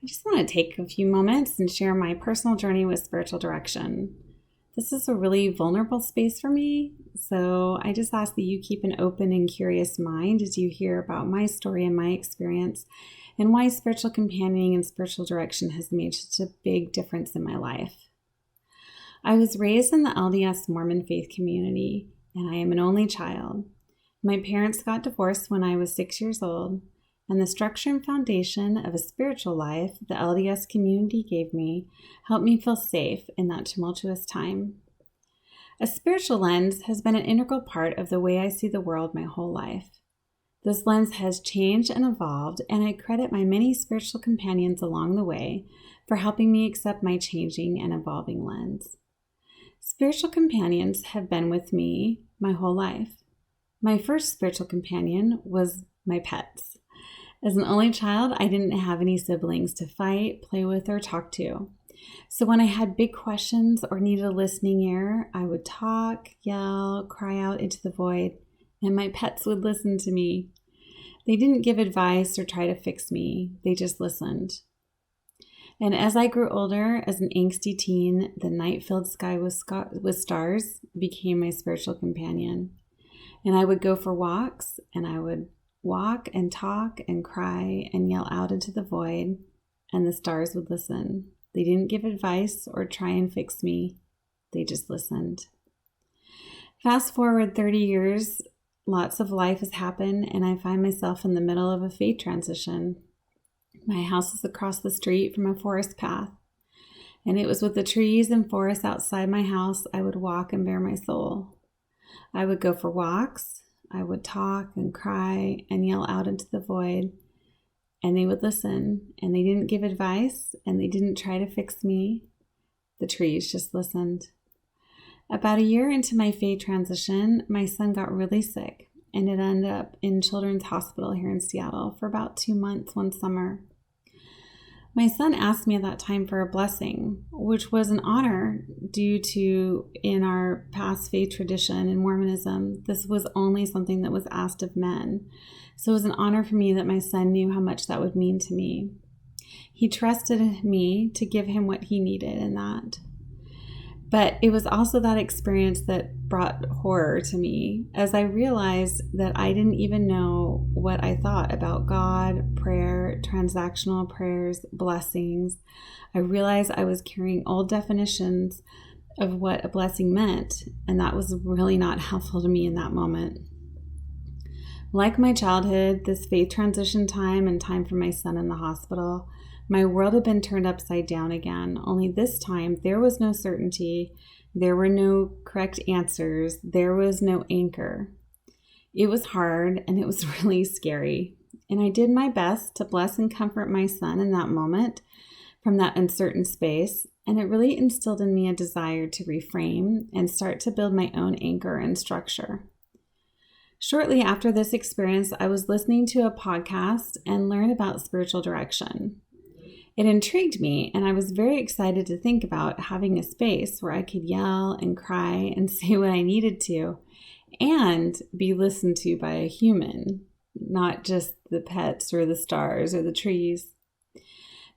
I just want to take a few moments and share my personal journey with spiritual direction. This is a really vulnerable space for me, so I just ask that you keep an open and curious mind as you hear about my story and my experience and why spiritual companioning and spiritual direction has made such a big difference in my life. I was raised in the LDS Mormon faith community, and I am an only child. My parents got divorced when I was 6 years old, and the structure and foundation of a spiritual life the LDS community gave me helped me feel safe in that tumultuous time. A spiritual lens has been an integral part of the way I see the world my whole life. This lens has changed and evolved, and I credit my many spiritual companions along the way for helping me accept my changing and evolving lens. Spiritual companions have been with me my whole life. My first spiritual companion was my pets. As an only child, I didn't have any siblings to fight, play with, or talk to. So when I had big questions or needed a listening ear, I would talk, yell, cry out into the void, and my pets would listen to me. They didn't give advice or try to fix me. They just listened. And as I grew older, as an angsty teen, the night-filled sky with stars became my spiritual companion. And I would go for walks, and I would walk and talk and cry and yell out into the void, and the stars would listen. They didn't give advice or try and fix me. They just listened. Fast forward 30 years, lots of life has happened, and I find myself in the middle of a faith transition. My house is across the street from a forest path, and it was with the trees and forests outside my house I would walk and bare my soul. I would go for walks. I would talk and cry and yell out into the void, and they would listen, and they didn't give advice, and they didn't try to fix me. The trees just listened. About a year into my faith transition, my son got really sick, and it ended up in Children's Hospital here in Seattle for about 2 months one summer. My son asked me at that time for a blessing, which was an honor due to, in our past faith tradition in Mormonism, this was only something that was asked of men. So it was an honor for me that my son knew how much that would mean to me. He trusted me to give him what he needed in that. But it was also that experience that brought horror to me as I realized that I didn't even know what I thought about God, prayer, transactional prayers, blessings. I realized I was carrying old definitions of what a blessing meant, and that was really not helpful to me in that moment. Like my childhood, this faith transition time and time for my son in the hospital, my world had been turned upside down again, only this time there was no certainty, there were no correct answers, there was no anchor. It was hard and it was really scary, and I did my best to bless and comfort my son in that moment from that uncertain space, and it really instilled in me a desire to reframe and start to build my own anchor and structure. Shortly after this experience, I was listening to a podcast and learned about spiritual direction. It intrigued me, and I was very excited to think about having a space where I could yell and cry and say what I needed to and be listened to by a human, not just the pets or the stars or the trees.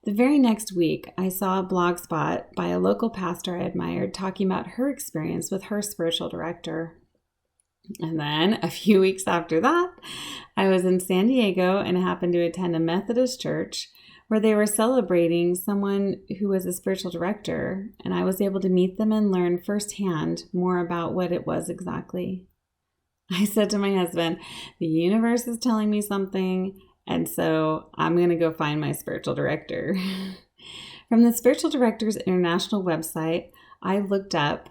The very next week, I saw a blog spot by a local pastor I admired talking about her experience with her spiritual director. And then a few weeks after that, I was in San Diego and happened to attend a Methodist church where they were celebrating someone who was a spiritual director, and I was able to meet them and learn firsthand more about what it was exactly. I said to my husband, the universe is telling me something, and so I'm going to go find my spiritual director. From the Spiritual Directors International website, I looked up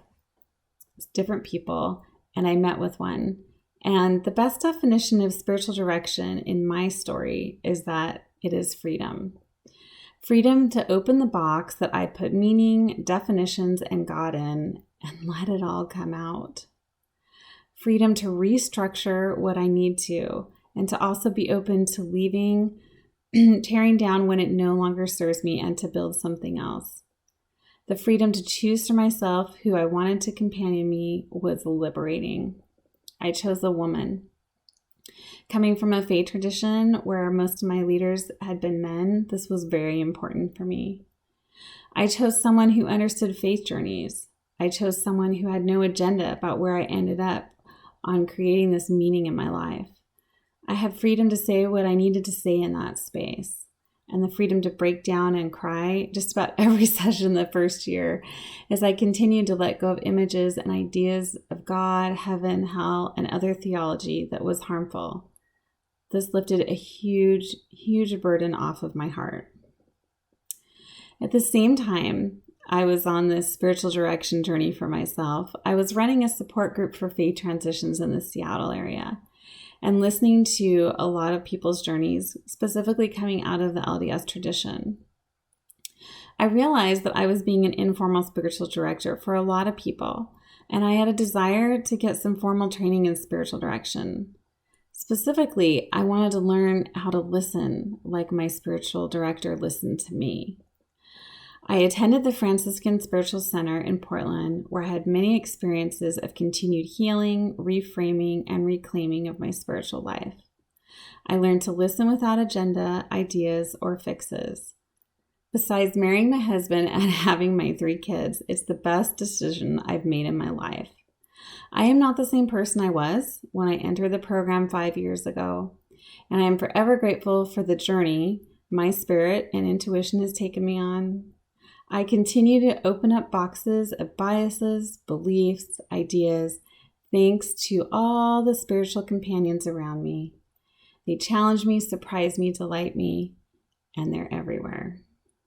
different people, and I met with one. And the best definition of spiritual direction in my story is that it is freedom. Freedom to open the box that I put meaning, definitions, and God in and let it all come out. Freedom to restructure what I need to, and to also be open to leaving, tearing down when it no longer serves me, and to build something else. The freedom to choose for myself who I wanted to companion me was liberating. I chose a woman. Coming from a faith tradition where most of my leaders had been men, this was very important for me. I chose someone who understood faith journeys. I chose someone who had no agenda about where I ended up on creating this meaning in my life. I had freedom to say what I needed to say in that space, and the freedom to break down and cry just about every session the first year as I continued to let go of images and ideas of God, heaven, hell, and other theology that was harmful. This lifted a huge, huge burden off of my heart. At the same time, I was on this spiritual direction journey for myself. I was running a support group for faith transitions in the Seattle area and listening to a lot of people's journeys, specifically coming out of the LDS tradition. I realized that I was being an informal spiritual director for a lot of people, and I had a desire to get some formal training in spiritual direction. Specifically, I wanted to learn how to listen like my spiritual director listened to me. I attended the Franciscan Spiritual Center in Portland, where I had many experiences of continued healing, reframing, and reclaiming of my spiritual life. I learned to listen without agenda, ideas, or fixes. Besides marrying my husband and having my 3 kids, it's the best decision I've made in my life. I am not the same person I was when I entered the program 5 years ago, and I am forever grateful for the journey my spirit and intuition has taken me on. I continue to open up boxes of biases, beliefs, ideas, thanks to all the spiritual companions around me. They challenge me, surprise me, delight me, and they're everywhere.